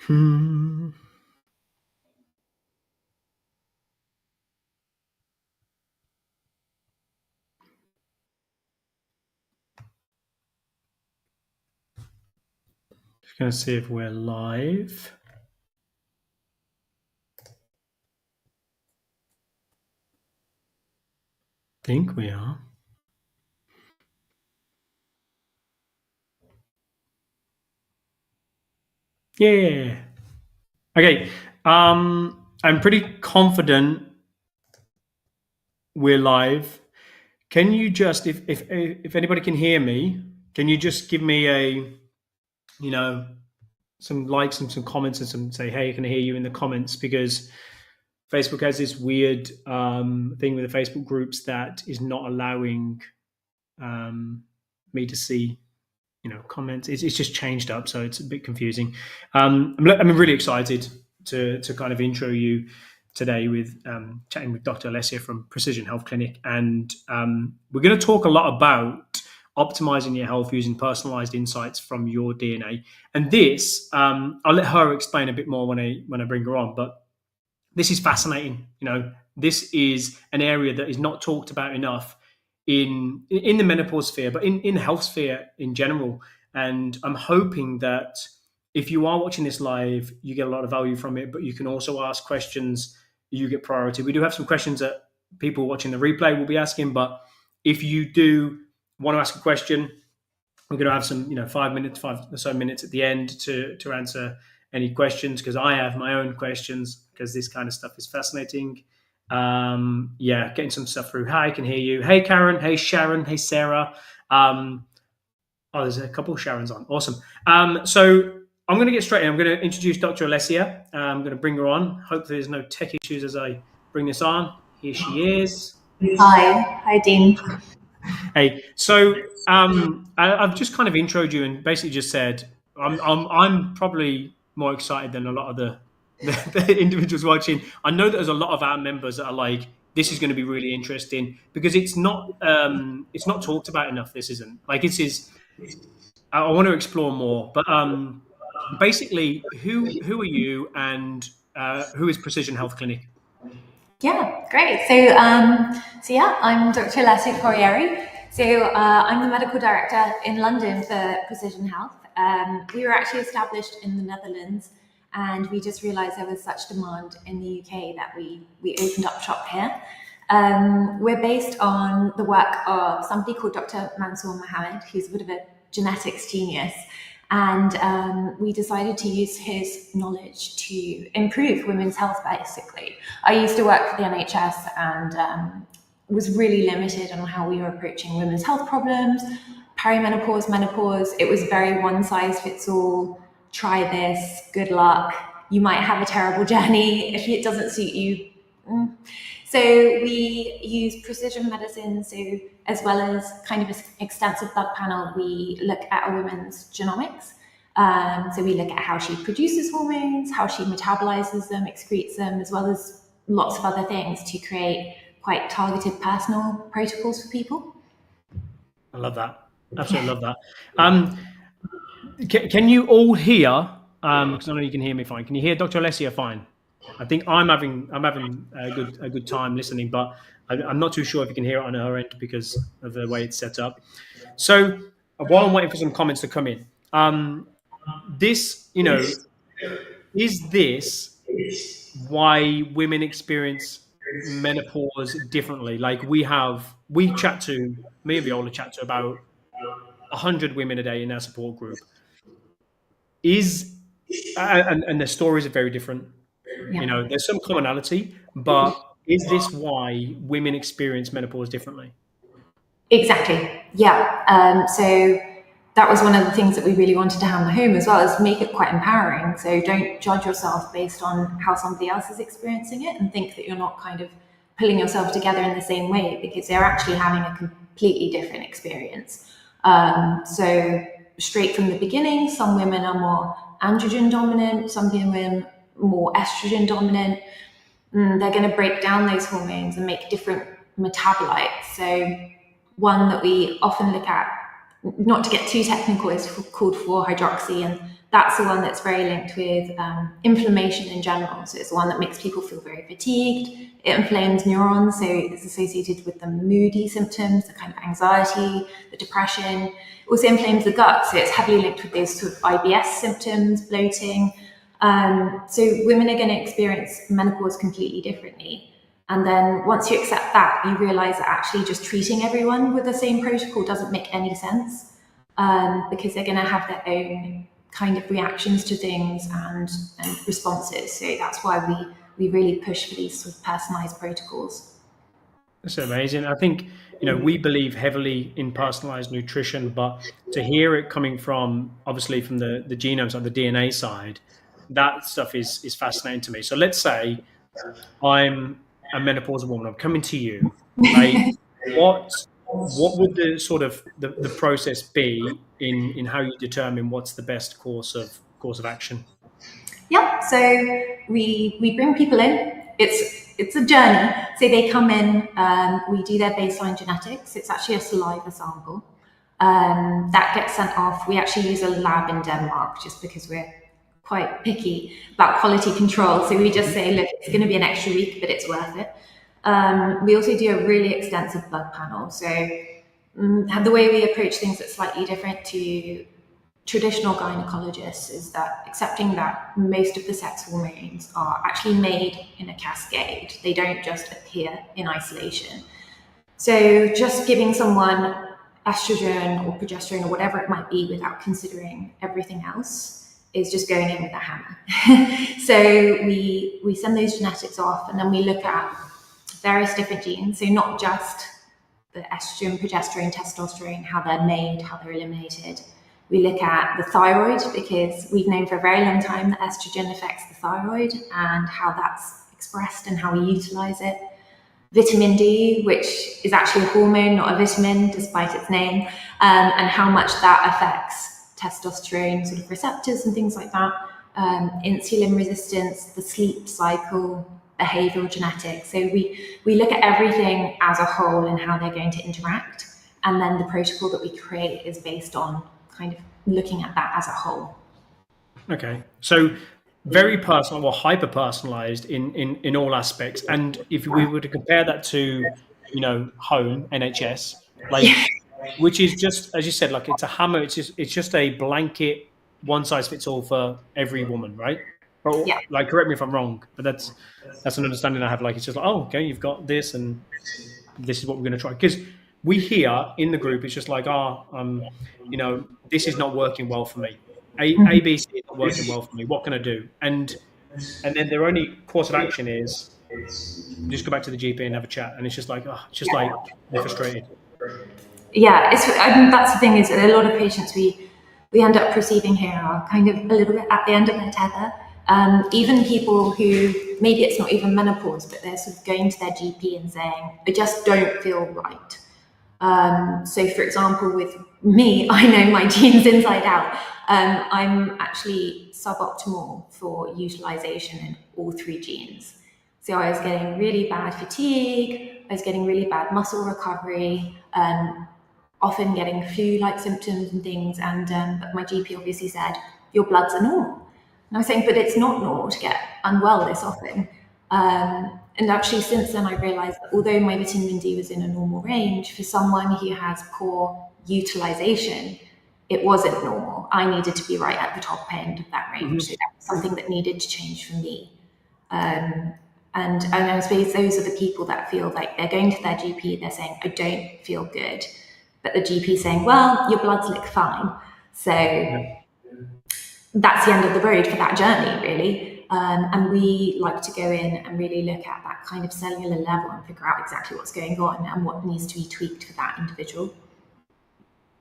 Hmm. Just gonna see if we're live. Think we are. Yeah. Okay. I'm pretty confident we're live. Can you just, if anybody can hear me, can you just give me some likes and some comments and some say, hey, can I hear you in the comments? Because Facebook has this weird thing with the Facebook groups that is not allowing me to see comments. It's just changed up, so it's a bit confusing. I'm really excited to kind of intro you today with chatting with Dr. Alessia from Precision Health Clinic, and we're going to talk a lot about optimizing your health using personalized insights from your DNA. And this, I'll let her explain a bit more when I bring her on, but this is fascinating. This is an area that is not talked about enough in the menopause sphere, but in the health sphere in general. And I'm hoping that if you are watching this live, you get a lot of value from it, but you can also ask questions. You get priority. We do have some questions that people watching the replay will be asking, but if you do want to ask a question, we're going to have some, 5 or so minutes at the end to answer any questions, because I have my own questions, because this kind of stuff is fascinating. Getting some stuff through. Hi, I can hear you. Hey, Karen. Hey, Sharon. Hey, Sarah. There's a couple of Sharons on. Awesome. So I'm going to get straight in. I'm going to introduce Dr. Alessia. I'm going to bring her on. Hopefully there's no tech issues as I bring this on. Here she is. Hi, Dean. Hey, so I've just kind of introed you and basically just said I'm probably more excited than a lot of the individuals watching. I know that there's a lot of our members that are like, this is going to be really interesting, because it's not talked about enough. This isn't like this is. I want to explore more, but basically, who are you, and who is Precision Health Clinic? Yeah, great. So yeah, I'm Dr. Alessia Corrieri. I'm the medical director in London for Precision Health. We were actually established in the Netherlands, and we just realised there was such demand in the UK that we opened up shop here. We're based on the work of somebody called Dr. Mansour Mohammed, who's a bit of a genetics genius. And we decided to use his knowledge to improve women's health, basically. I used to work for the NHS and was really limited on how we were approaching women's health problems, perimenopause, menopause. It was very one size fits all. Try this, good luck. You might have a terrible journey if it doesn't suit you. So we use precision medicine. So as well as kind of an extensive blood panel, we look at a woman's genomics. So we look at how she produces hormones, how she metabolizes them, excretes them, as well as lots of other things to create quite targeted personal protocols for people. I love that. Absolutely love that. Can you all hear? Because I know you can hear me fine. Can you hear Dr. Alessia fine? I think I'm having a good time listening, but I'm not too sure if you can hear it on her end because of the way it's set up. So while I'm waiting for some comments to come in, this, is this why women experience menopause differently? Like me and Viola chat to about 100 women a day in our support group. And their stories are very different. Yeah. There's some commonality, but is this why women experience menopause differently? Exactly. Yeah. So that was one of the things that we really wanted to hammer home as well, is make it quite empowering. So don't judge yourself based on how somebody else is experiencing it and think that you're not kind of pulling yourself together in the same way, because they're actually having a completely different experience. So straight from the beginning, some women are more androgen dominant, some women more estrogen dominant. They're going to break down those hormones and make different metabolites. So one that we often look at not to get too technical, is called 4-hydroxy, and that's the one that's very linked with inflammation in general. So it's the one that makes people feel very fatigued. It inflames neurons, so it's associated with the moody symptoms, the kind of anxiety, the depression. It also inflames the gut, so it's heavily linked with those sort of IBS symptoms, bloating. So women are going to experience menopause completely differently. And then once you accept that, you realize that actually just treating everyone with the same protocol doesn't make any sense, because they're going to have their own kind of reactions to things and responses. So that's why we really push for these sort of personalized protocols. That's amazing. I think, we believe heavily in personalized nutrition, but to hear it coming from, obviously, from the genomes, like the DNA side, that stuff is fascinating to me. So let's say I'm a menopausal woman. I'm coming to you. Like, what would the sort of the process be in how you determine what's the best course of action? Yep. So we bring people in. It's a journey. So they come in. We do their baseline genetics. It's actually a saliva sample that gets sent off. We actually use a lab in Denmark just because we're quite picky about quality control. So we just say, look, it's going to be an extra week, but it's worth it. We also do a really extensive blood panel. So the way we approach things that's slightly different to traditional gynecologists is that accepting that most of the sex hormones are actually made in a cascade. They don't just appear in isolation. So just giving someone estrogen or progesterone or whatever it might be without considering everything else is just going in with a hammer. So we send those genetics off, and then we look at various different genes. So not just the estrogen, progesterone, testosterone, how they're made, how they're eliminated. We look at the thyroid, because we've known for a very long time that estrogen affects the thyroid and how that's expressed and how we utilize it. Vitamin D, which is actually a hormone, not a vitamin, despite its name, and how much that affects testosterone sort of receptors and things like that. Insulin resistance, the sleep cycle, behavioral genetics. So we look at everything as a whole and how they're going to interact. And then the protocol that we create is based on kind of looking at that as a whole. Okay. So very personal, or hyper personalized in all aspects. And if we were to compare that to, home NHS, like, which is just, as you said, like, it's a hammer. It's just a blanket, one size fits all for every woman, right? Or, Yeah. like, correct me if I'm wrong, but that's an understanding I have. Like, it's just like, oh, okay, you've got this, and this is what we're going to try. Because we hear in the group, it's just like, this is not working well for me. ABC is not working well for me. What can I do? And then their only course of action is just go back to the GP and have a chat. And it's just like, they're frustrated. Yeah, I think that's the thing, is a lot of patients we end up perceiving here are kind of a little bit at the end of their tether. Even people who maybe it's not even menopause, but they're sort of going to their GP and saying, I just don't feel right. So for example, with me, I know my genes inside out. I'm actually suboptimal for utilization in all 3 genes. So I was getting really bad fatigue, I was getting really bad muscle recovery, often getting flu-like symptoms and things. And but my GP obviously said, your bloods are normal. And I was saying, but it's not normal to get unwell this often. And actually, since then, I realized that although my vitamin D was in a normal range, for someone who has poor utilization, it wasn't normal. I needed to be right at the top end of that range. Mm-hmm. So that was something that needed to change for me. And I suppose those are the people that feel like they're going to their GP, they're saying, I don't feel good. But the GP is saying, well, your bloods look fine. So that's the end of the road for that journey, really. And we like to go in and really look at that kind of cellular level and figure out exactly what's going on and what needs to be tweaked for that individual.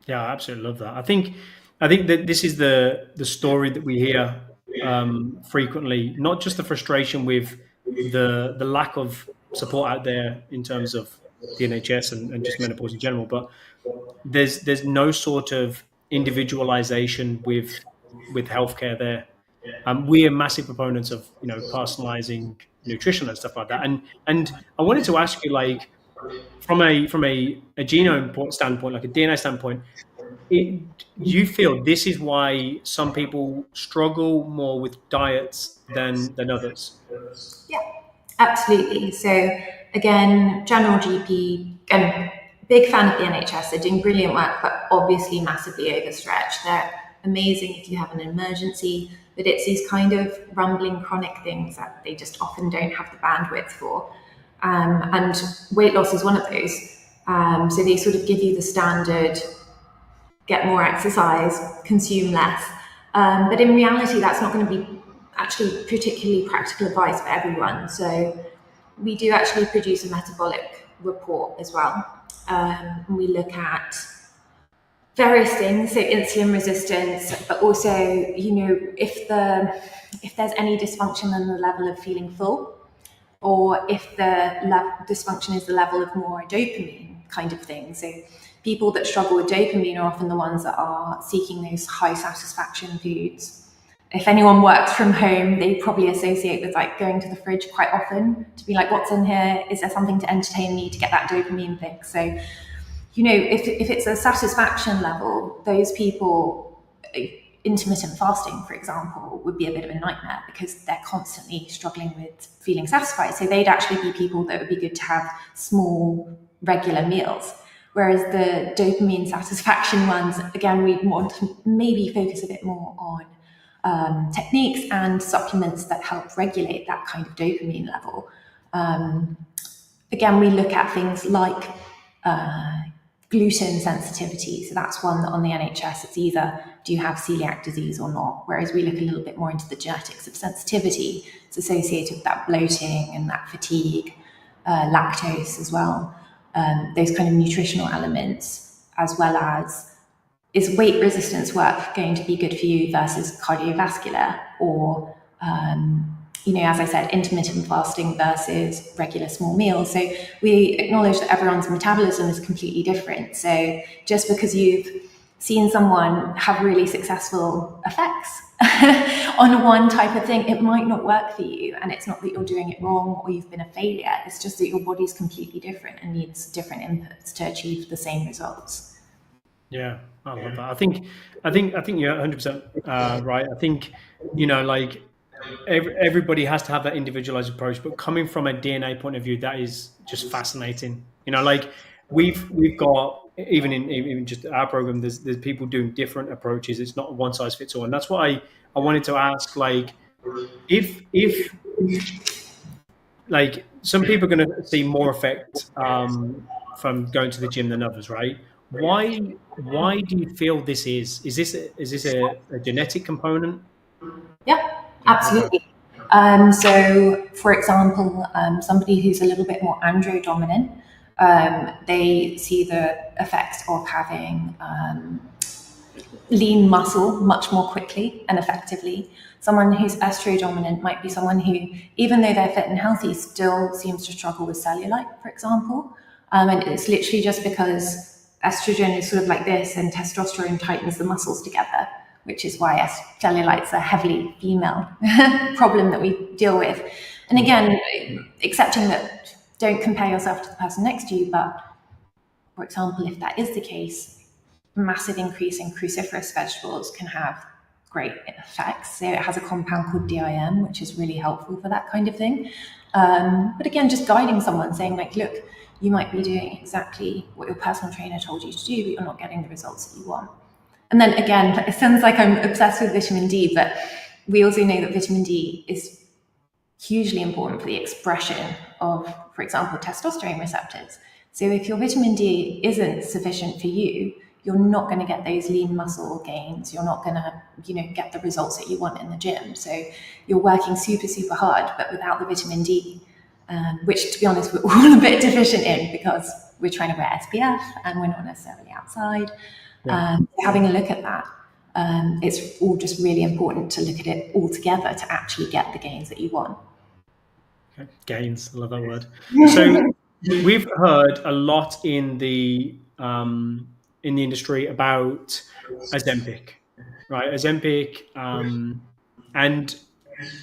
Yeah, I absolutely love that. I think that this is the story that we hear frequently, not just the frustration with the lack of support out there in terms of the NHS and just menopause in general, but there's no sort of individualization with healthcare there. We are massive proponents of personalizing nutrition and stuff like that. And I wanted to ask you, like, from a genome standpoint, like a DNA standpoint, do you feel this is why some people struggle more with diets than others? Yeah, absolutely. So again, general GP, and big fan of the NHS. They're doing brilliant work, but obviously massively overstretched. They're amazing if you have an emergency, but it's these kind of rumbling chronic things that they just often don't have the bandwidth for. And weight loss is one of those. So they sort of give you the standard get more exercise, consume less. But in reality, that's not going to be actually particularly practical advice for everyone. So we do actually produce a metabolic report as well. We look at various things, so insulin resistance, but also, if there's any dysfunction in the level of feeling full, or if the dysfunction is the level of more dopamine kind of thing. So people that struggle with dopamine are often the ones that are seeking those high satisfaction foods. If anyone works from home, they probably associate with like going to the fridge quite often to be like, what's in here? Is there something to entertain me to get that dopamine fix? So, if it's a satisfaction level, those people, intermittent fasting, for example, would be a bit of a nightmare because they're constantly struggling with feeling satisfied. So they'd actually be people that would be good to have small, regular meals. Whereas the dopamine satisfaction ones, again, we want to maybe focus a bit more on techniques and supplements that help regulate that kind of dopamine level. Again, we look at things like gluten sensitivity. So that's one that on the NHS, it's either do you have celiac disease or not? Whereas we look a little bit more into the genetics of sensitivity. It's associated with that bloating and that fatigue, lactose as well. Those kind of nutritional elements, as well as is weight resistance work going to be good for you versus cardiovascular, or as I said, intermittent fasting versus regular small meals. So we acknowledge that everyone's metabolism is completely different. So just because you've seen someone have really successful effects on one type of thing, it might not work for you. And it's not that you're doing it wrong or you've been a failure. It's just that your body's completely different and needs different inputs to achieve the same results. Yeah, I love that. I think you're 100% right. I think, like everybody has to have that individualized approach, but coming from a DNA point of view, that is just fascinating. Like we've got even in just our program, there's people doing different approaches. It's not one size fits all, and that's what I wanted to ask. Like, if like some people are going to see more effect from going to the gym than others, right? Why do you feel this is? Is this a genetic component? Yeah, Okay. absolutely. So, for example, somebody who's a little bit more andro dominant, they see the effects of having lean muscle much more quickly and effectively. Someone who's estro dominant might be someone who, even though they're fit and healthy, still seems to struggle with cellulite, for example. And it's literally just because estrogen is sort of like this and testosterone tightens the muscles together, which is why cellulite's a heavily female problem that we deal with. And again, accepting that, don't compare yourself to the person next to you, but for example, if that is the case, massive increase in cruciferous vegetables can have great effects. So it has a compound called DIM, which is really helpful for that kind of thing. But again, just guiding someone, saying like, look, you might be doing exactly what your personal trainer told you to do, but you're not getting the results that you want. And then again, it sounds like I'm obsessed with vitamin D, but we also know that vitamin D is hugely important for the expression of, for example, testosterone receptors. So if your vitamin D isn't sufficient for you, you're not going to get those lean muscle gains. You're not going to, get the results that you want in the gym. So you're working super, super hard, but without the vitamin D, which, to be honest, we're all a bit deficient in because we're trying to wear SPF and we're not necessarily outside. Yeah. Having a look at that, it's all just really important to look at it all together to actually get the gains that you want. Okay. Gains, I love that word. So we've heard a lot in the industry about Ozempic, right? Ozempic, and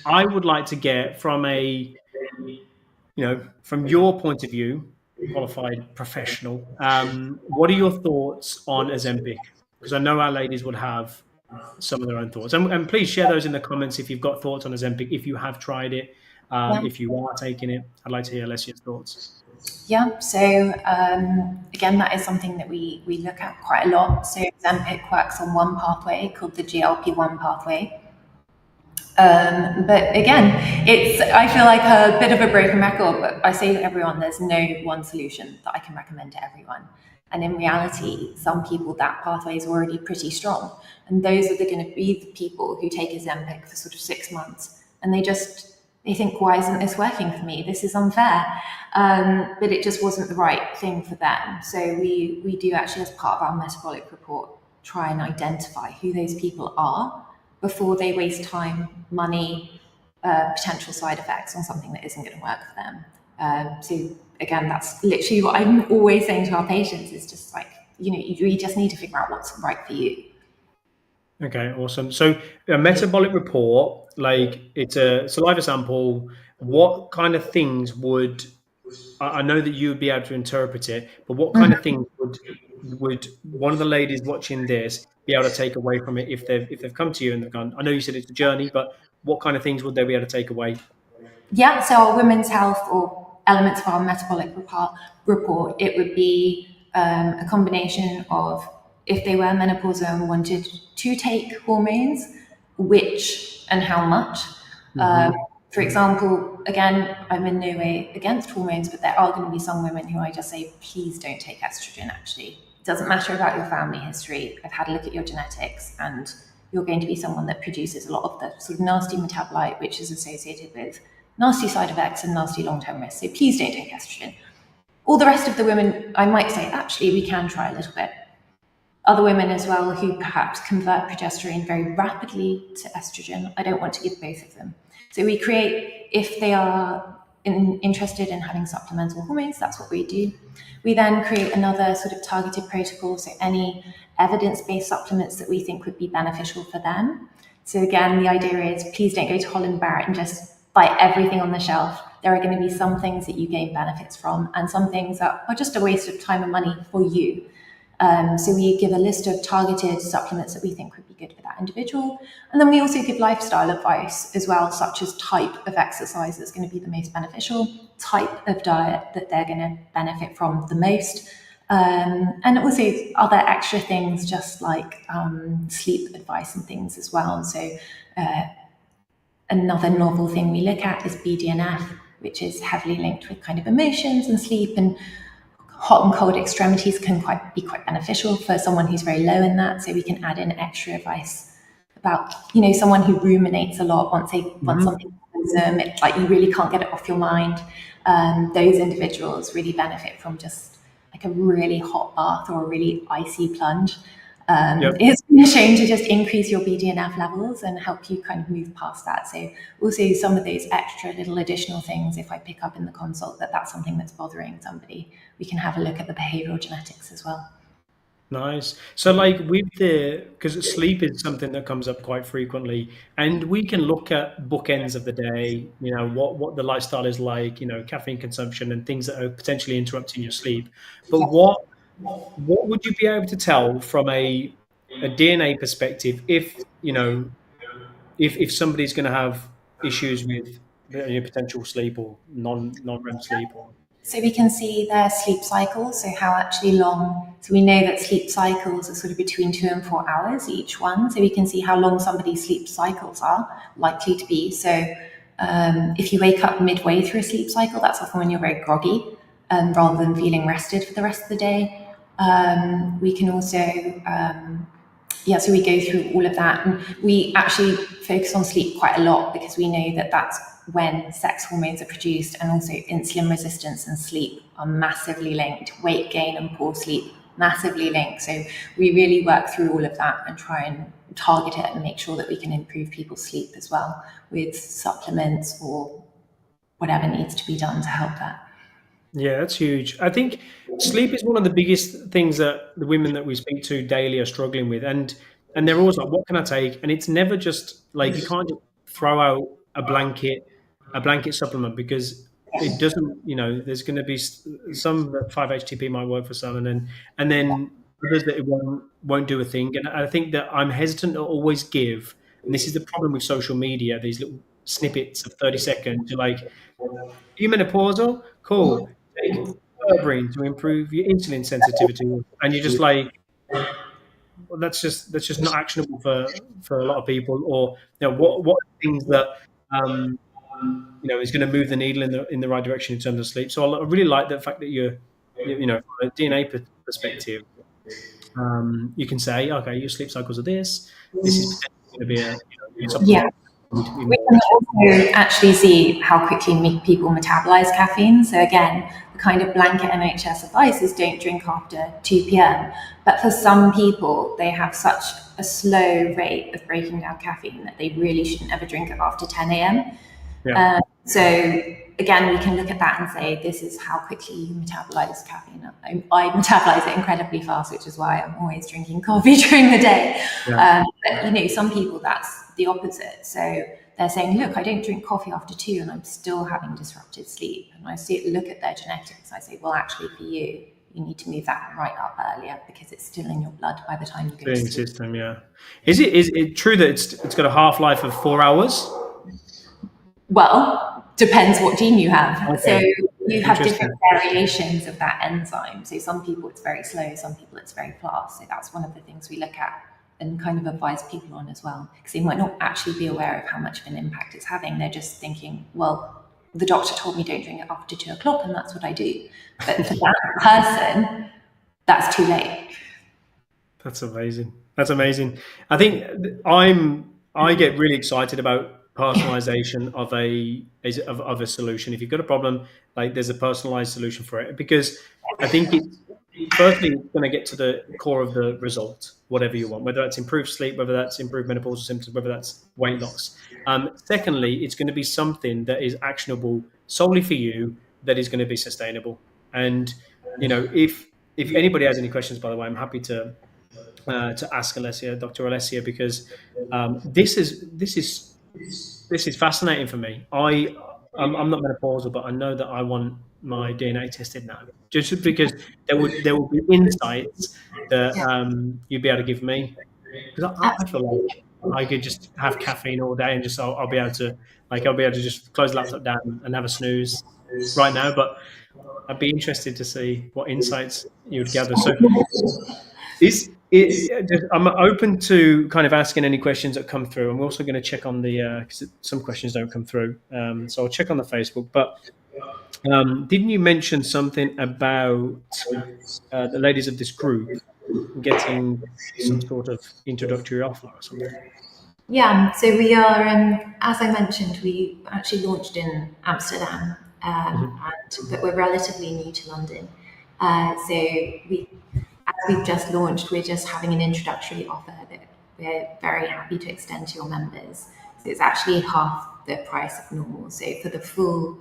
I would like to get from from your point of view, qualified professional, what are your thoughts on Ozempic? Because I know our ladies would have some of their own thoughts. And please share those in the comments if you've got thoughts on Ozempic, if you have tried it, Yeah. if you are taking it. I'd like to hear Alessia's thoughts. Yeah, so again, that is something that we look at quite a lot. So Ozempic works on one pathway called the GLP-1 pathway. But again, it's, I feel like a bit of a broken record, but I say to everyone, there's no one solution that I can recommend to everyone. And in reality, some people, that pathway is already pretty strong. And those are going to be the people who take Ozempic for sort of 6 months. And they think, why isn't this working for me? This is unfair. But it just wasn't the right thing for them. So we do actually, as part of our metabolic report, try and identify who those people are before they waste time, money, potential side effects on something that isn't going to work for them. So again, that's literally what I'm always saying to our patients, is just like, you just need to figure out what's right for you. Okay, awesome. So a metabolic report, like it's a saliva sample, what kind of things would, I know that you would be able to interpret it, but what kind of things would one of the ladies watching this be able to take away from it if they've come to you and they've gone, I know you said it's a journey, but what kind of things would they be able to take away? Yeah, so our women's health, or elements of our metabolic report, it would be a combination of, if they were menopausal and wanted to take hormones, which and how much. For example, again, I'm in no way against hormones, but there are going to be some women who I just say, please don't take estrogen, actually. It doesn't matter about your family history. I've had a look at your genetics, and you're going to be someone that produces a lot of the sort of nasty metabolite, which is associated with nasty side effects and nasty long-term risks. So please don't take estrogen. All the rest of the women, I might say, actually, we can try a little bit. Other women as well who perhaps convert progesterone very rapidly to estrogen, I don't want to give both of them. So we create, if they are interested in having supplemental hormones, that's what we do. We then create another sort of targeted protocol, so any evidence-based supplements that we think would be beneficial for them. So again, the idea is, please don't go to Holland Barrett and just buy everything on the shelf. There are going to be some things that you gain benefits from, and some things that are just a waste of time and money for you. So we give a list of targeted supplements that we think would be good for that individual. And then we also give lifestyle advice as well, such as type of exercise that's going to be the most beneficial, type of diet that they're going to benefit from the most, and also other extra things, just like sleep advice and things as well. So another novel thing we look at is BDNF, which is heavily linked with kind of emotions and sleep, and hot and cold extremities can be quite beneficial for someone who's very low in that. So we can add in extra advice about, someone who ruminates a lot once something happens to them, it's like you really can't get it off your mind. Those individuals really benefit from just like a really hot bath or a really icy plunge. It's been shown to just increase your BDNF levels and help you kind of move past that. So also some of those extra little additional things, if I pick up in the consult that that's something that's bothering somebody, we can have a look at the behavioral genetics as well. Nice. So like because sleep is something that comes up quite frequently, and we can look at bookends of the day, what the lifestyle is like, caffeine consumption and things that are potentially interrupting your sleep. But what would you be able to tell from a DNA perspective if somebody's going to have issues with potential sleep or non-REM sleep? So we can see their sleep cycles, so how actually long. So we know that sleep cycles are sort of between 2 and 4 hours each one. So we can see how long somebody's sleep cycles are likely to be. So if you wake up midway through a sleep cycle, that's often when you're very groggy, rather than feeling rested for the rest of the day. We can also, so we go through all of that, and we actually focus on sleep quite a lot because we know that that's when sex hormones are produced, and also insulin resistance and sleep are massively linked. Weight gain and poor sleep, massively linked. So we really work through all of that and try and target it and make sure that we can improve people's sleep as well with supplements or whatever needs to be done to help that. Yeah, that's huge. I think sleep is one of the biggest things that the women that we speak to daily are struggling with, and they're always like, "What can I take?" And it's never just like, you can't just throw out a blanket supplement, because it doesn't. There's going to be some that 5-HTP might work for some, and then others that it won't do a thing. And I think that I'm hesitant to always give, and this is the problem with social media, these little snippets of 30 seconds. You're like, are you menopausal? Cool. Take berberine to improve your insulin sensitivity. And you're just like, well, that's just not actionable for a lot of people. Or what are things that is going to move the needle in the right direction in terms of sleep. So I really like the fact that from a DNA perspective, you can say, okay, your sleep cycles are this. This is potentially going to be a supplement Yeah. you need to be We more. can also actually see how quickly people metabolize caffeine. So again, the kind of blanket NHS advice is don't drink after 2 p.m. But for some people, they have such a slow rate of breaking down caffeine that they really shouldn't ever drink it after 10 a.m. Yeah, So again, we can look at that and say, this is how quickly you metabolize caffeine. I metabolize it incredibly fast, which is why I'm always drinking coffee during the day. yeah. But some people, that's the opposite. So they're saying, look, I don't drink coffee after 2 and I'm still having disrupted sleep. And I look at their genetics. I say, well, actually for you, you need to move that right up earlier because it's still in your blood by the time you go to Clearing sleep. system. Yeah. Is it true that it's got a half life of 4 hours? Well, depends what gene you have. So Okay. you have Interesting. different variations of that enzyme. So some people it's very slow, some people it's very fast. So that's one of the things we look at and kind of advise people on as well. Because they might not actually be aware of how much of an impact it's having. They're just thinking, well, the doctor told me don't drink it after 2 o'clock and that's what I do. But for that person, that's too late. That's amazing. That's amazing. I think I get really excited about personalization of a solution. If you've got a problem, like there's a personalized solution for it, because I think firstly it's going to get to the core of the result, whatever you want, whether that's improved sleep, whether that's improved menopausal symptoms, whether that's weight loss. Secondly, it's going to be something that is actionable solely for you, that is going to be sustainable. And if anybody has any questions, by the way, I'm happy to ask Alessia, Dr. Alessia, because this is fascinating for me. I'm not menopausal, but I know that I want my DNA tested now, just because there will be insights that you'd be able to give me, because I feel like I could just have caffeine all day and just I'll be able to just close the laptop down and have a snooze right now, but I'd be interested to see what insights you would gather. So I'm open to kind of asking any questions that come through. I'm also going to check on the because some questions don't come through, so I'll check on the Facebook. But didn't you mention something about the ladies of this group getting some sort of introductory offer or something? Yeah, so we are, as I mentioned, we actually launched in Amsterdam, Mhm. but we're relatively new to London. As we've just launched, we're just having an introductory offer that we're very happy to extend to your members. So it's actually half the price of normal. So for the full,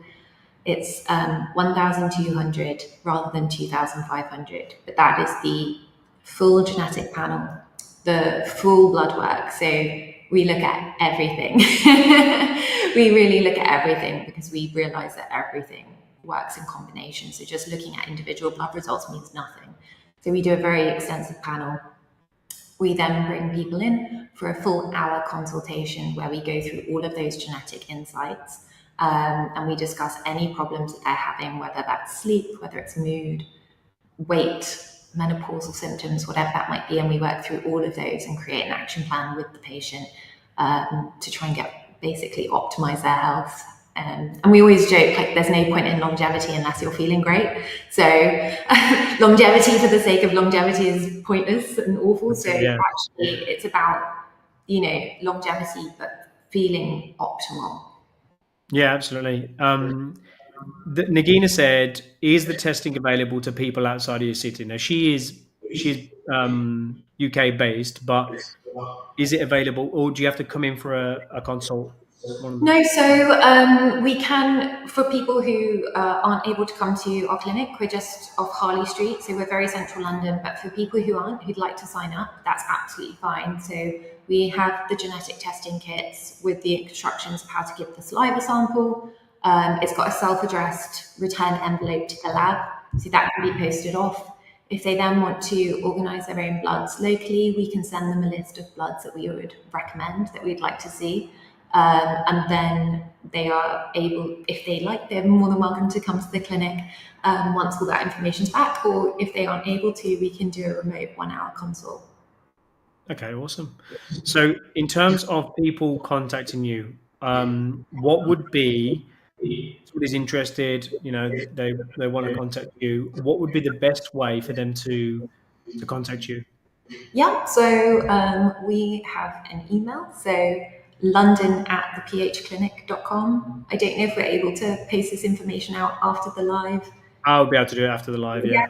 it's 1,200 rather than 2,500. But that is the full genetic panel, the full blood work. So we look at everything. We really look at everything because we realize that everything works in combination. So just looking at individual blood results means nothing. So we do a very extensive panel. We then bring people in for a full hour consultation where we go through all of those genetic insights, and we discuss any problems that they're having, whether that's sleep, whether it's mood, weight, menopausal symptoms, whatever that might be. And we work through all of those and create an action plan with the patient to try and basically optimize their health. And we always joke, like, there's no point in longevity unless you're feeling great. So longevity for the sake of longevity is pointless and awful. So Yeah. actually it's about, longevity, but feeling optimal. Yeah, absolutely. Nagina said, "Is the testing available to people outside of your city?" Now she's UK based, but is it available, or do you have to come in for a consult? One of them. No, so we can, for people who aren't able to come to our clinic, we're just off Harley Street, so we're very central London, but for people who aren't, who'd like to sign up, that's absolutely fine. So we have the genetic testing kits with the instructions of how to give the saliva sample. It's got a self-addressed return envelope to the lab, so that can be posted off. If they then want to organise their own bloods locally, we can send them a list of bloods that we would recommend, that we'd like to see. And then they are able, if they like, they're more than welcome to come to the clinic once all that information's back, or if they aren't able to, we can do a remote 1 hour consult. Okay, awesome. So in terms of people contacting you, what would be, somebody's interested, they want to contact you, what would be the best way for them to contact you? Yeah, so we have an email, so london@thephclinic.com. I don't know if we're able to paste this information out after the live. I'll be able to do it after the live, yeah.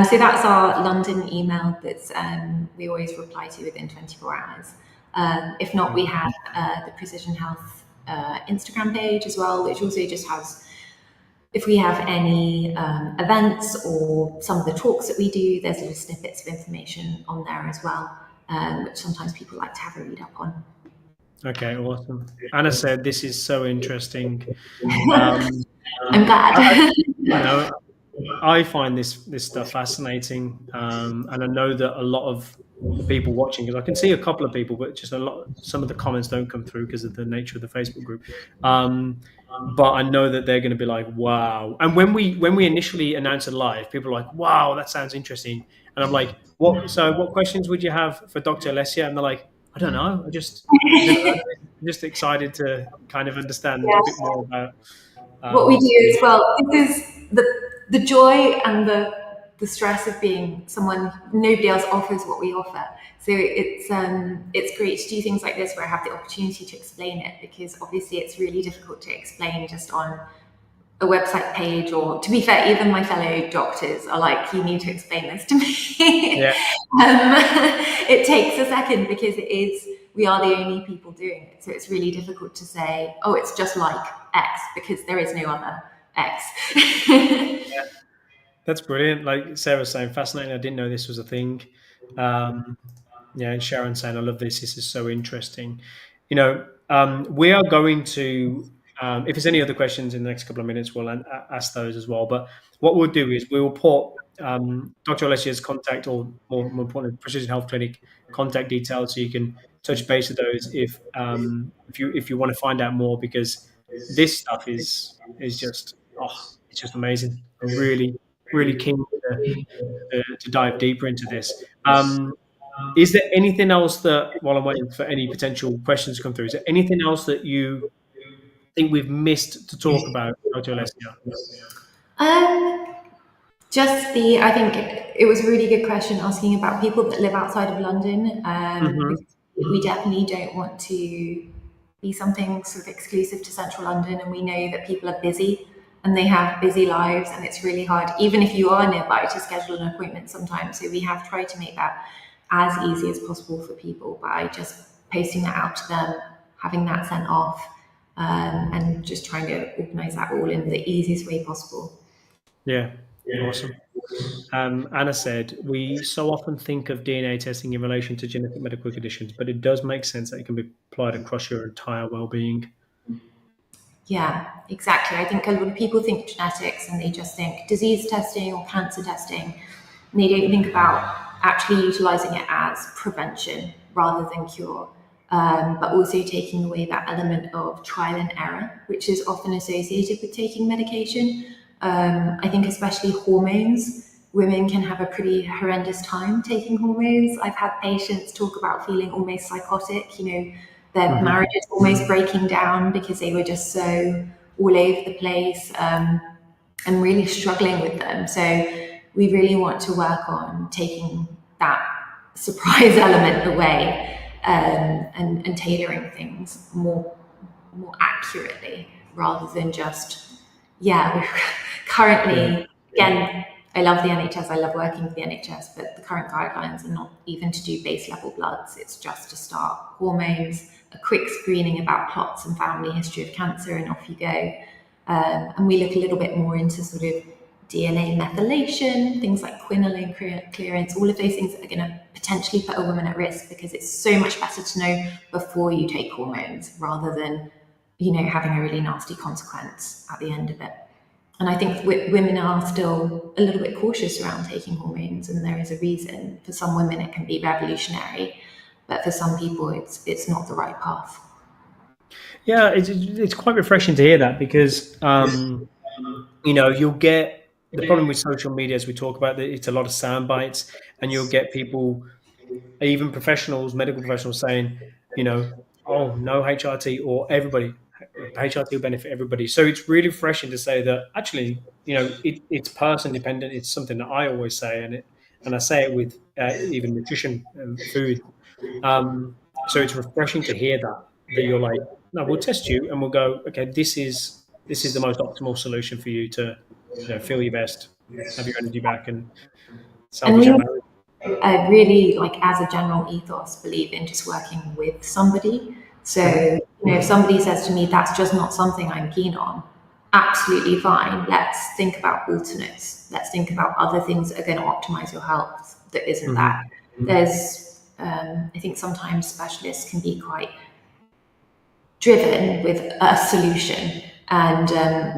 So that's our London email that's we always reply to within 24 hours. If not, we have the Precision Health Instagram page as well, which also just has, if we have any events or some of the talks that we do, there's little snippets of information on there as well, which sometimes people like to have a read up on. Okay, awesome. Anna said, this is so interesting. I'm glad. I find this stuff fascinating, and I know that a lot of the people watching, because I can see a couple of people, but just some of the comments don't come through because of the nature of the Facebook group. But I know that they're going to be like, wow. And when we initially announced it live, people are like, wow, that sounds interesting. And I'm like, what questions would you have for Dr. Alessia? And they're like, I don't know. I've never heard of it. I'm just excited to kind of understand a bit more about what we do as well. This is the joy and the stress of being someone nobody else offers what we offer. So it's great to do things like this where I have the opportunity to explain it, because obviously it's really difficult to explain just on a website page, or to be fair, even my fellow doctors are like, you need to explain this to me. Yeah. It takes a second because we are the only people doing it. So it's really difficult to say, oh, it's just like X, because there is no other X. Yeah. That's brilliant. Like Sarah was saying, fascinating. I didn't know this was a thing. And Sharon saying, I love this. This is so interesting. We are going to, if there's any other questions in the next couple of minutes, we'll ask those as well. But what we'll do is we will put Dr. Alessia's contact, or more importantly, Precision Health Clinic contact details, so you can touch base with those if you want to find out more, because this stuff is just, it's just amazing. I'm really, really keen to dive deeper into this. Is there anything else that, while I'm waiting for any potential questions to come through, is there anything else that you think we've missed to talk about, Dr. Alessia? I think it was a really good question asking about people that live outside of London. We definitely don't want to be something sort of exclusive to central London, and we know that people are busy and they have busy lives, and it's really hard, even if you are nearby, to schedule an appointment sometimes. So we have tried to make that as easy as possible for people by just posting that out to them, having that sent off, and just trying to organise that all in the easiest way possible. Yeah, awesome. Anna said, we so often think of DNA testing in relation to genetic medical conditions, but it does make sense that it can be applied across your entire well-being. Yeah, exactly. I think a lot of people think genetics and they just think disease testing or cancer testing, and they don't think about actually utilizing it as prevention rather than cure, but also taking away that element of trial and error, which is often associated with taking medication. I think especially hormones, women can have a pretty horrendous time taking hormones. I've had patients talk about feeling almost psychotic, their marriage is almost breaking down because they were just so all over the place, and really struggling with them. So we really want to work on taking that surprise element away, and tailoring things more accurately, rather than just, currently, again, I love the NHS, I love working with the NHS, but the current guidelines are not even to do base level bloods. It's just to start hormones, a quick screening about clots and family history of cancer, and off you go. And we look a little bit more into sort of DNA methylation, things like quinoline clearance, all of those things that are going to potentially put a woman at risk, because it's so much better to know before you take hormones rather than, having a really nasty consequence at the end of it. And I think women are still a little bit cautious around taking hormones, and there is a reason. For some women, it can be revolutionary, but for some people, it's not the right path. Yeah, it's quite refreshing to hear that because you'll get the problem with social media as we talk about it. It's a lot of sound bites, and you'll get people, even professionals, medical professionals, saying, oh, no HRT, or everybody HRT will benefit everybody. So it's really refreshing to say that actually, it's person dependent. It's something that I always say, and I say it with even nutrition and food. So it's refreshing to hear that you're like, no, we'll test you and we'll go, okay, this is the most optimal solution for you to, feel your best, have your energy back, and And salvage we that marriage. really, like, as a general ethos, believe in just working with somebody. So, Mhm. if somebody says to me, that's just not something I'm keen on, absolutely fine. Let's think about alternates. Let's think about other things that are going to optimize your health that isn't that. Mhm. I think sometimes specialists can be quite driven with a solution. And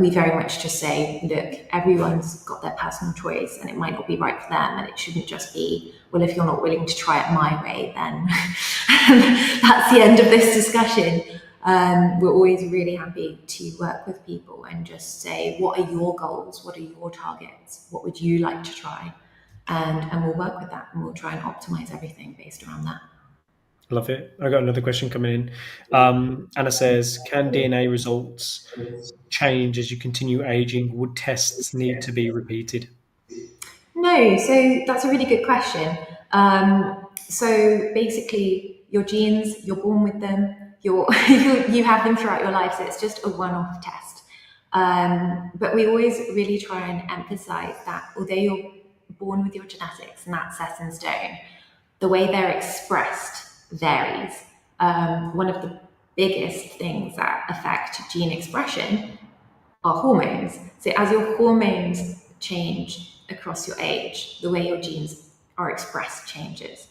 we very much just say, look, everyone's got their personal choice and it might not be right for them. And it shouldn't just be, well, if you're not willing to try it my way, then that's the end of this discussion. We're always really happy to work with people and just say, what are your goals? What are your targets? What would you like to try? And we'll work with that, and we'll try and optimize everything based around that. Love it. I got another question coming in. Anna says, can DNA results change as you continue aging? Would tests need to be repeated? No, so that's a really good question. So basically, your genes, you're born with them, you have them throughout your life, so it's just a one-off test. But we always really try and emphasize that although you're born with your genetics and that's set in stone, the way they're expressed varies. One of the biggest things that affect gene expression are hormones. So as your hormones change across your age, the way your genes are expressed changes.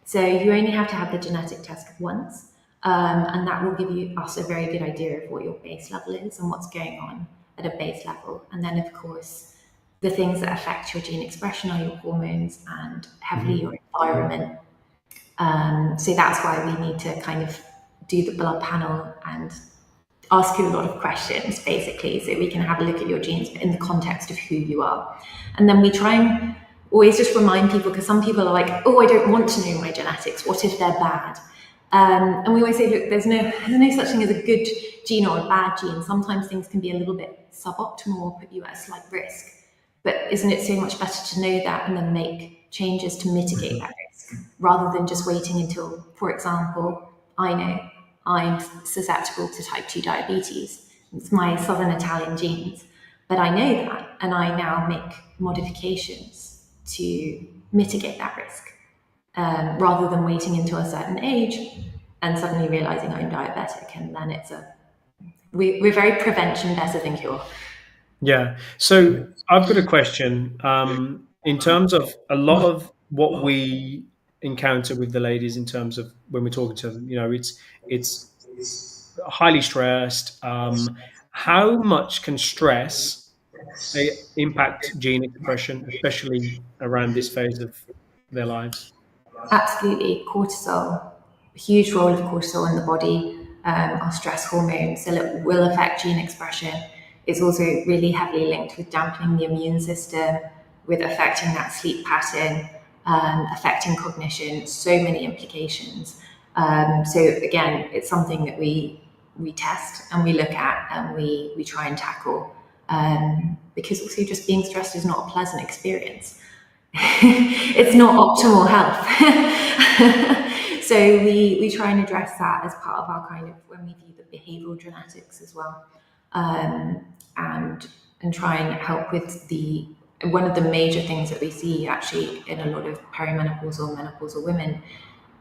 So you only have to have the genetic test once, and that will give us a very good idea of what your base level is and what's going on at a base level. And then, of course, the things that affect your gene expression are your hormones and heavily your environment. So that's why we need to kind of do the blood panel and ask you a lot of questions, basically, so we can have a look at your genes in the context of who you are. And then we try and always just remind people, because some people are like, oh, I don't want to know my genetics. What if they're bad? And we always say, look, there's no such thing as a good gene or a bad gene. Sometimes things can be a little bit suboptimal or put you at a slight risk. But isn't it so much better to know that and then make changes to mitigate that risk, rather than just waiting until, for example, I know I'm susceptible to type 2 diabetes. It's my Southern Italian genes. But I know that, and I now make modifications to mitigate that risk, rather than waiting until a certain age and suddenly realizing I'm diabetic. And then we're very prevention better than cure. Yeah. So I've got a question. In terms of a lot of what we encounter with the ladies, in terms of when we're talking to them, it's highly stressed. How much can stress impact gene expression, especially around this phase of their lives? Absolutely. Cortisol, a huge role of cortisol in the body, our stress hormones, so it will affect gene expression. It's also really heavily linked with dampening the immune system, with affecting that sleep pattern, affecting cognition, so many implications. So again, it's something that we test and we look at and we try and tackle, because also just being stressed is not a pleasant experience. It's not optimal health. So we try and address that as part of our kind of, when we view the behavioral genetics as well, and try and help with one of the major things that we see actually in a lot of perimenopausal, menopausal women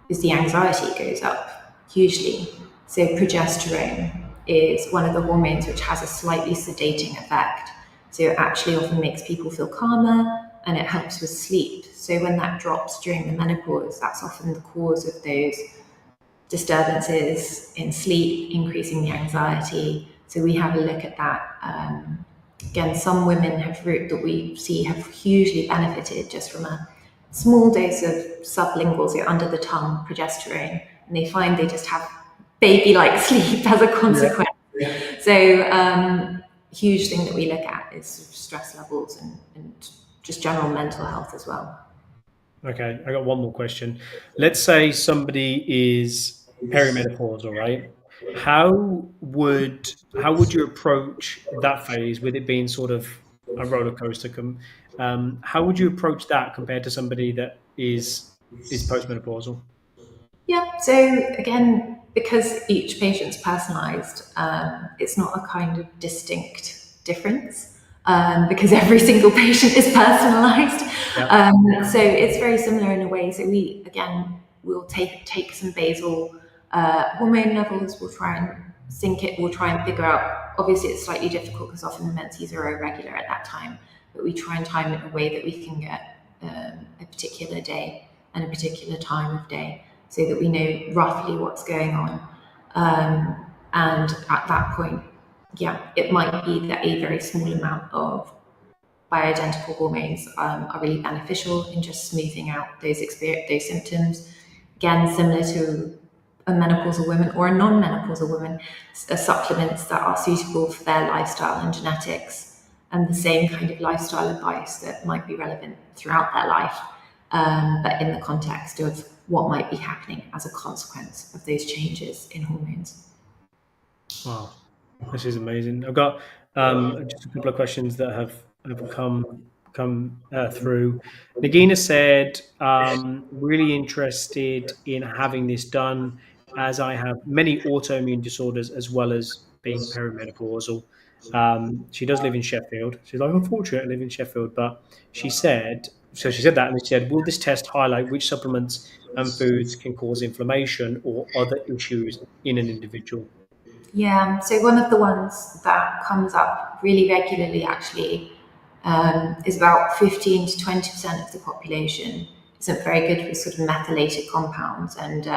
is the anxiety goes up hugely. So progesterone is one of the hormones which has a slightly sedating effect. So it actually often makes people feel calmer, and it helps with sleep. So when that drops during the menopause, that's often the cause of those disturbances in sleep, increasing the anxiety. So we have a look at that again, some women that we see have hugely benefited just from a small dose of sublingual, so under the tongue progesterone, and they find they just have baby-like sleep as a consequence. So huge thing that we look at is sort of stress levels and just general mental health as well. Okay, I got one more question. Let's say somebody is perimenopausal, right? How would you approach that phase with it being sort of a roller coaster? How would you approach that compared to somebody that is postmenopausal? Yeah, so again, because each patient's personalized, it's not a kind of distinct difference because every single patient is personalized. Yeah. So it's very similar in a way. So we, again, will take some basal hormone levels, we'll try and sync it, we'll try and figure out, obviously it's slightly difficult because often the menses are irregular at that time, but we try and time it in a way that we can get a particular day and a particular time of day, so that we know roughly what's going on. And at that point, yeah, it might be that a very small amount of bioidentical hormones are really beneficial in just smoothing out those symptoms. Again, similar to a menopausal woman or a non-menopausal woman, supplements that are suitable for their lifestyle and genetics, and the same kind of lifestyle advice that might be relevant throughout their life, but in the context of what might be happening as a consequence of those changes in hormones. Wow, this is amazing. I've got just a couple of questions that have come through. Nagina said, really interested in having this done as I have many autoimmune disorders as well as being perimenopausal. She does live in Sheffield. She's like, unfortunate, I live in Sheffield, but she said, she said that, and she said, will this test highlight which supplements and foods can cause inflammation or other issues in an individual? Yeah, so one of the ones that comes up really regularly actually is about 15 to 20% of the population isn't very good with sort of methylated compounds. And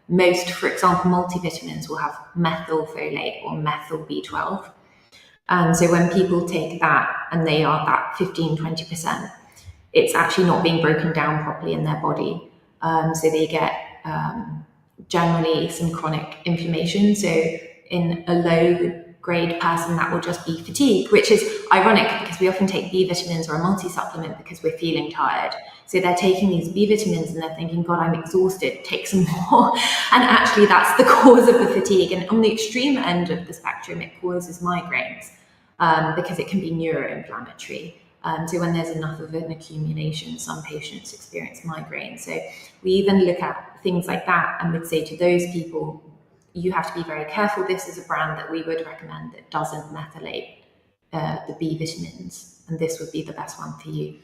most, for example, multivitamins will have methylfolate or methyl B12. So when people take that and they are that 15, 20%, it's actually not being broken down properly in their body. So they get generally some chronic inflammation. So in a low grade person, that will just be fatigue, which is ironic because we often take B vitamins or a multi-supplement because we're feeling tired. So they're taking these B vitamins and they're thinking, God, I'm exhausted, take some more. And actually that's the cause of the fatigue. And on the extreme end of the spectrum, it causes migraines because it can be neuroinflammatory. So when there's enough of an accumulation, some patients experience migraine. So we even look at things like that and would say to those people, you have to be very careful. This is a brand that we would recommend that doesn't methylate the B vitamins, and this would be the best one for you.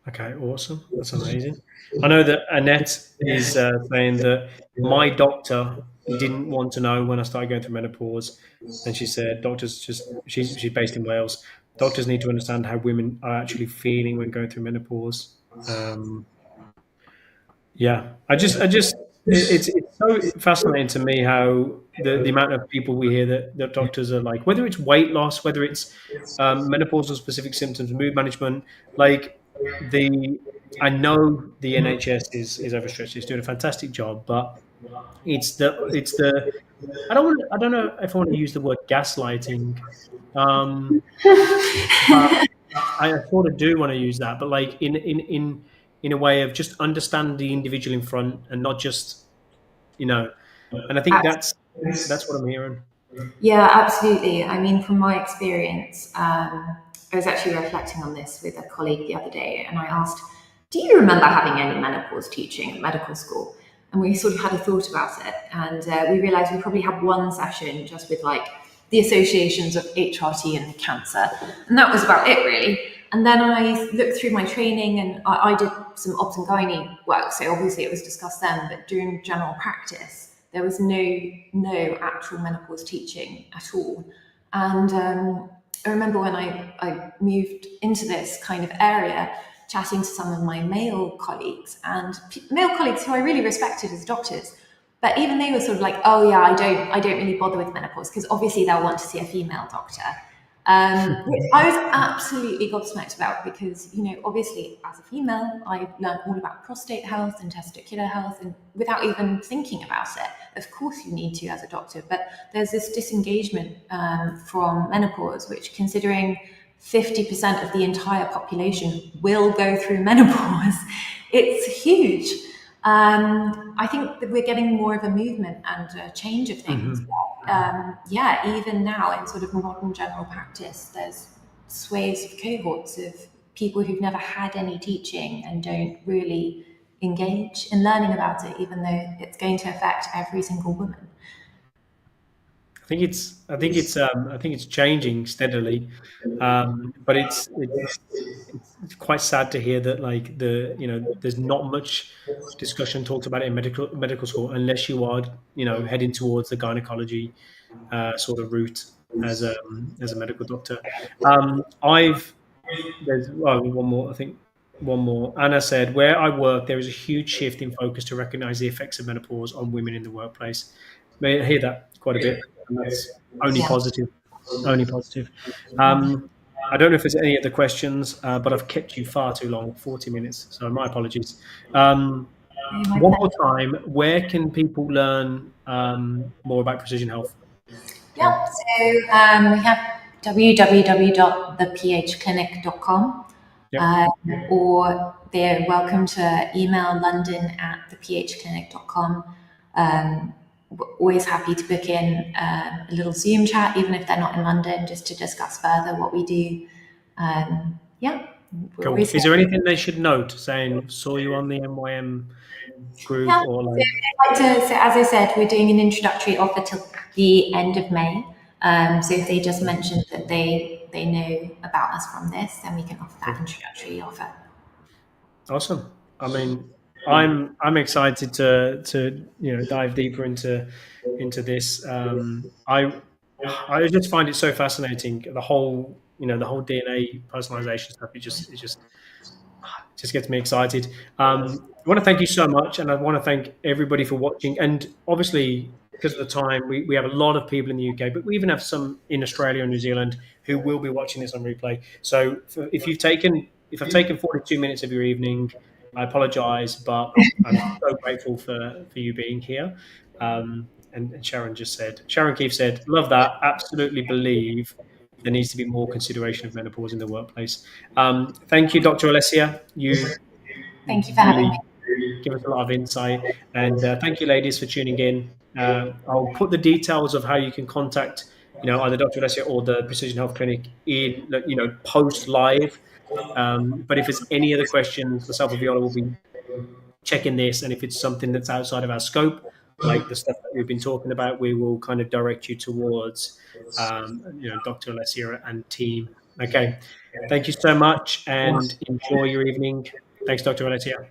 Okay, awesome. That's amazing. I know that Annette is saying that my doctor didn't want to know when I started going through menopause, and she said doctors just she's based in Wales. Doctors need to understand how women are actually feeling when going through menopause. Yeah, it's so fascinating to me how the amount of people we hear that doctors are like, whether it's weight loss, whether it's menopausal specific symptoms, mood management, like the I know the NHS is overstretched. It's doing a fantastic job, but it's the I don't know if I want to use the word gaslighting, but I sort of do want to use that, but like in a way of just understand the individual in front and not just you know. And I think that's what I'm hearing. Yeah, absolutely. I mean, from my experience, I was actually reflecting on this with a colleague the other day, and I asked, do you remember having any menopause teaching at medical school? And we sort of had a thought about it, and we realized we probably had one session just with like the associations of HRT and cancer, and that was about it really. And then I looked through my training, and I did some obs and gynae work, so obviously it was discussed then, but during general practice, there was no actual menopause teaching at all. And I remember when I moved into this kind of area, chatting to some of my male colleagues who I really respected as doctors. But even they were sort of like, oh yeah, I don't really bother with menopause because obviously they'll want to see a female doctor. which I was absolutely gobsmacked about because, obviously as a female, I've learned all about prostate health and testicular health, and without even thinking about it. Of course, you need to as a doctor, but there's this disengagement from menopause, which, considering 50% of the entire population will go through menopause, it's huge. I think that we're getting more of a movement and a change of things. Even now in sort of modern general practice, there's swathes of cohorts of people who've never had any teaching and don't really engage in learning about it, even though it's going to affect every single woman. I think it's changing steadily, but it's quite sad to hear that there's not much discussion talked about it in medical school unless you are heading towards the gynecology sort of route as a medical doctor. There's one more, I think. One more. Anna said, where I work, there is a huge shift in focus to recognize the effects of menopause on women in the workplace. I hear that quite a bit, and that's only Yeah. positive. Only positive. I don't know if there's any other questions, but I've kept you far too long, 40 minutes. So my apologies. One more time, where can people learn more about precision health? Yeah, so we have www.thephclinic.com, or they're welcome to email london@thephclinic.com. We're always happy to book in a little Zoom chat, even if they're not in London, just to discuss further what we do. Cool. Is there anything they should note, saying saw you on the MYM group? Yeah, or so as I said, we're doing an introductory offer till the end of May. So if they just mentioned that they know about us from this, then we can offer that introductory offer. Awesome. I mean, I'm excited to dive deeper into this. I just find it so fascinating, the whole DNA personalization stuff. It just gets me excited. I want to thank you so much, and I want to thank everybody for watching. And obviously, because of the time, we have a lot of people in the UK, but we even have some in Australia and New Zealand who will be watching this on replay. So if I've taken 42 minutes of your evening, I apologize, but I'm so grateful for you being here. And Sharon Keefe said, love that. Absolutely believe there needs to be more consideration of menopause in the workplace. Thank you, Dr. Alessia. You Thank you for having me. Give us a lot of insight. And thank you, ladies, for tuning in. I'll put the details of how you can contact, either Dr. Alessia or the Precision Health Clinic in, post live. But if there's any other questions, myself or Viola will be checking this. And if it's something that's outside of our scope, like the stuff that we've been talking about, we will kind of direct you towards, Dr. Alessia and team. Okay. Thank you so much and enjoy your evening. Thanks, Dr. Alessia.